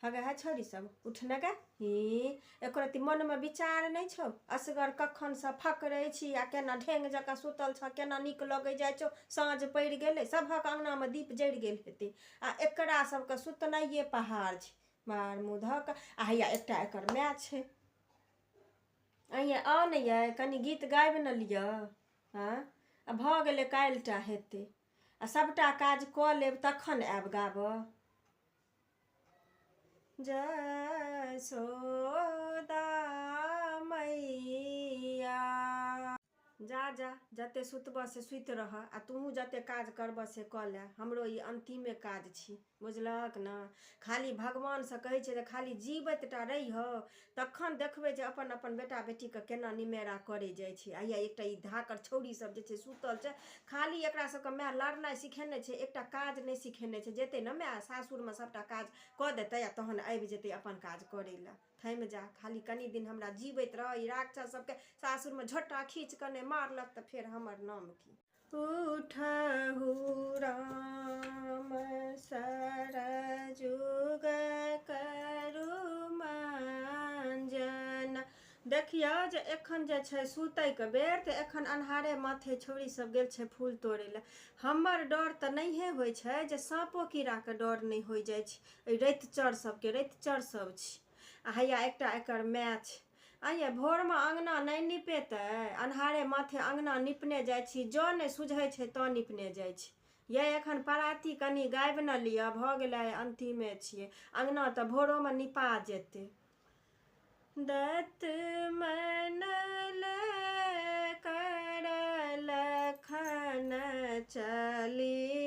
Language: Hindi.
हगे है छोरी सब उठने गे ही एको रती मन में विचार नहीं छौ असगर कखन से फकरे छी आ केना ढेंग जका सुतल छ केना नीक लगे जाय छौ साँझ पड़ गेले सबहक अंगना में दीप जड़ गेल हेते आ एकरा सबके सुतनाइए पहाड़ छै मार मुधक आ हैया एकटा एकर माय छै अइया आ नहीं है कनी गीत गाबि न लिअ हाँ आ भऽ गेलै काल्हिटा हेतै आ सबटा काज कऽ लेब तखन आयब गाबऽ जसोदा मैया जा जा जते सुतब से सुति रह आ तूहू जते काज करब से कऽ ले हमरो ई अंतिमे काज छी बुझलहक न खाली भगवान से कहै छै जे खाली जीवत टा रहिहो तखन देखबै जे अपन अपन बेटा बेटीके केना निमेरा करे जाइ छै आ एकटा ई धाकर छौरी सब जे छै सुतल छै खाली एकरा सबके माय लड़नाइ सिखेने छै एकटा काज नहीं सिखेने छै जेतै न माय सासुरमे सबटा काज कऽ देतै आ तहन आबि जेतै अपन काज करै लए थमि जा खाली कनी दिन हमरा जीवैत रह ई राक्षस सबके सासुरमे झोटा खींच कऽ नहि मारलक तऽ फेर हमर नाम की उठहु राम सरजुग करू मंजन देखियो जे एखन जे छै सुतैके बेर तऽ एखन अन्हारे माथे छौरी सब गेल छै फूल तोड़ै लए हमर डर तऽ नहिए होइ छै जे साँपो कीड़ाके डर नहि होइ जाइ छै एहि रैतचर सबके रैतचर सब छै आ हैया एकटा एकर माय छै आइए भोरमे अंगना नहीं निपेतै अन्हारे माथे अंगना निपने जाइ छी जँ नहि सुझै छै तऽ निपने जाइ छी ये एखन पराती कनी गाबि न लिअ भऽ गेलै अंतिमे छियै अंगना तऽ भोरोमे निपा जेतै दत्त मनल कर लखन चली